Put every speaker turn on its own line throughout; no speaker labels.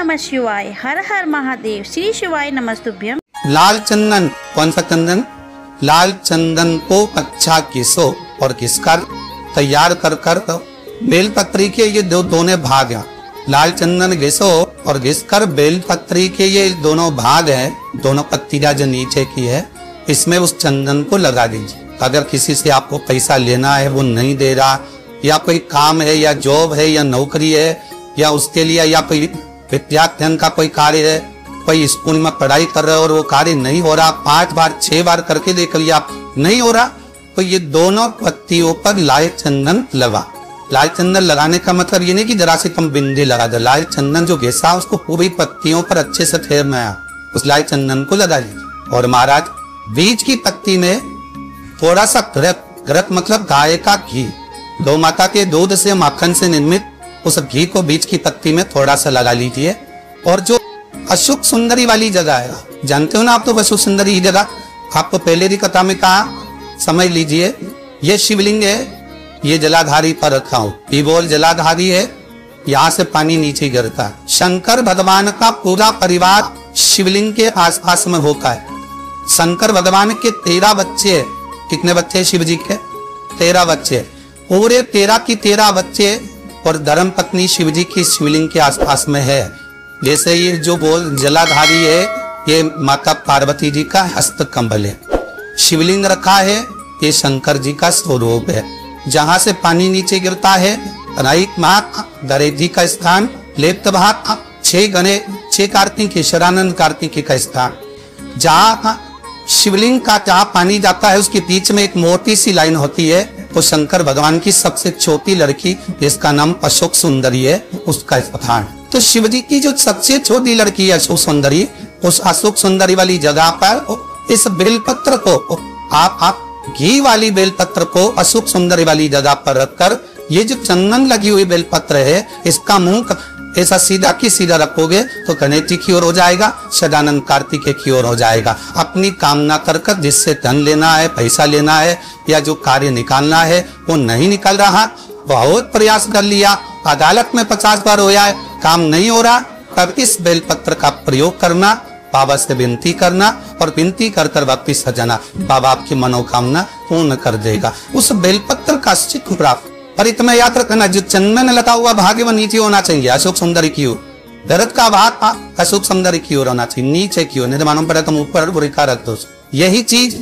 नमः शिवाय। हर हर महादेव। श्री शिवाय नमस्तुभ्यम।
लाल चंदन, कौन सा चंदन? लाल चंदन को अच्छा घिसो और घिसकर तैयार कर कर बेलपत्री के ये दोनों भाग हैं। लाल चंदन घिसो और घिसकर बेलपत्री के ये दोनों भाग हैं, दोनों पत्तियां जो नीचे की है, इसमें उस चंदन को लगा दीजिए। अगर किसी से आपको पैसा लेना है, वो नहीं दे रहा, या कोई काम है या जॉब है या नौकरी है या उसके लिए, या कोई विद्याध्ययन का कोई कार्य है, कोई स्कूल में पढ़ाई कर रहे हो और वो कार्य नहीं हो रहा, 5 बार 6 बार करके देख लिया नहीं हो रहा, तो ये दोनों पत्तियों पर लाल चंदन लगा। लाल चंदन लगाने का मतलब ये नहीं कि जरा से कम बिंदी लगा दो। लाल चंदन जो घिसा उसको पूरी पत्तियों पर अच्छे से ठहराया, उस लाल चंदन को लगा लीजिए। और महाराज बीज की पत्ती में थोड़ा सा घृत मतलब गाय का घी, गौ माता के दूध से माखन से निर्मित उस घी को बीज की पत्ती में थोड़ा सा लगा लीजिए। और जो अशोक सुंदरी वाली जगह है, जानते हो ना आप तो अशोक सुंदरी जगह, आपको पहले की कथा में कहा, समझ लीजिए ये शिवलिंग है, ये जलाधारी पर रखा हूं, पीबोल जलाधारी है, यहाँ से पानी नीचे गिरता है। शंकर भगवान का पूरा परिवार शिवलिंग के आसपास में होता है। शंकर भगवान के 13 बच्चे, कितने बच्चे शिव जी के? 13 बच्चे, पूरे 13 की 13 बच्चे और धर्म पत्नी शिव जी की शिवलिंग के आसपास में है। जैसे ये जो बोल जलाधारी है, ये माता पार्वती जी का हस्त कमल है। शिवलिंग रखा है, ये शंकर जी का स्वरूप है। जहां से पानी नीचे गिरता है, राइट मात दरेजी का स्थान, लेप्त भाग 6 गणे 6 कार्तिक ईश्वरानंद कार्तिकी का स्थान। जहां शिवलिंग का जहां पानी जाता है उसके बीच में एक मोटी सी लाइन होती है, वो शंकर भगवान की सबसे छोटी लड़की जिसका नाम अशोक सुंदरी है, उसका स्थान। तो शिव जी की जो सबसे छोटी लड़की है अशोक सुंदरी, उस अशोक सुंदरी वाली जगह पर इस बेलपत्र को आप घी वाली बेलपत्र को अशोक सुंदरी वाली जगह पर रखकर, ये जो चंदन लगी हुई बेलपत्र है, इसका मुंह ऐसा सीधा की सीधा रखोगे तो गणेश जी की ओर हो जाएगा, सदानंद कार्तिकेय की ओर हो जाएगा। अपनी कामना कर कर जिससे धन लेना है, पैसा लेना है या जो कार्य निकालना है वो नहीं निकल रहा, बहुत प्रयास कर लिया, अदालत में 50 बार हो जाए, काम नहीं हो रहा, तब इस बेलपत्र का प्रयोग करना, बाबा से विनती करना और विनती कर कर वापिस सजाना, बाबा आपकी मनोकामना पूर्ण कर देगा। उस बेलपत्र का सिद्ध प्राप्त। पर इतना याद रखना, जो चंदन लगा हुआ भाग वो नीचे होना चाहिए, अशोक सुंदरी की ओर। दरद का भाग अशोक सुंदरी की ओर होना चाहिए, नीचे की ओर, नहीं तो मालूम पड़े तुम ऊपर बुरिका रख दो। यही चीज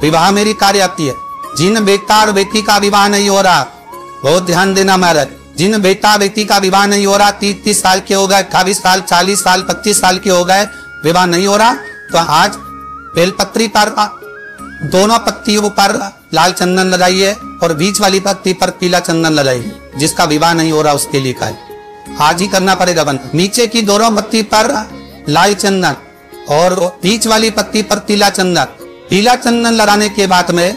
विवाह मेरी कार्य आती है। जिन बेटा और बेटी का विवाह नहीं हो रहा, बहुत ध्यान देना महाराज, जिन बेटा बेटी का विवाह नहीं हो रहा, 30 साल के हो गए, 28 साल 40 साल 25 साल के हो गए, विवाह नहीं हो रहा, तो आज बेलपत्री पर दोनों पत्तियों पर लाल चंदन लगाइए और बीच वाली पत्ती पर पीला चंदन लगाइए। जिसका विवाह नहीं हो रहा उसके लिए का आज ही करना पड़ेगा बंद। नीचे की दोनों पत्ती पर लाल चंदन और बीच वाली पत्ती पर पीला चंदन। पीला चंदन लगाने के बाद में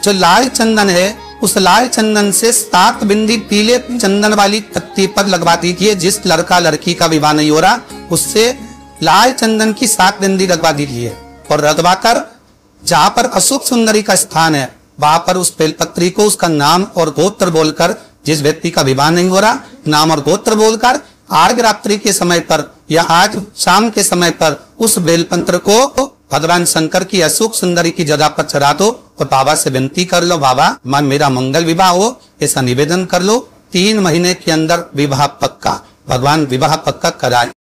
जो लाल चंदन है, उस लाल चंदन से 7 बिंदी पीले चंदन वाली पत्ती पर लगवा दीजिए। जिस लड़का लड़की का विवाह नहीं हो रहा उससे लाल चंदन की 7 बिंदी लगवा दीजिए और लगवाकर जहां पर अशोक सुंदरी का स्थान है वहां पर उस बेलपत्री को उसका नाम और गोत्र बोलकर, जिस व्यक्ति का विवाह नहीं हो रहा नाम और गोत्र बोलकर अर्धरात्रि के समय पर या आज शाम के समय पर उस बेलपत्र को भगवान शंकर की अशोक सुंदरी की जगह पर चढ़ा दो और बाबा से विनती कर लो, बाबा मेरा मंगल विवाह हो, ऐसा निवेदन कर लो। 3 महीने के अंदर विवाह पक्का, भगवान विवाह पक्का कराए।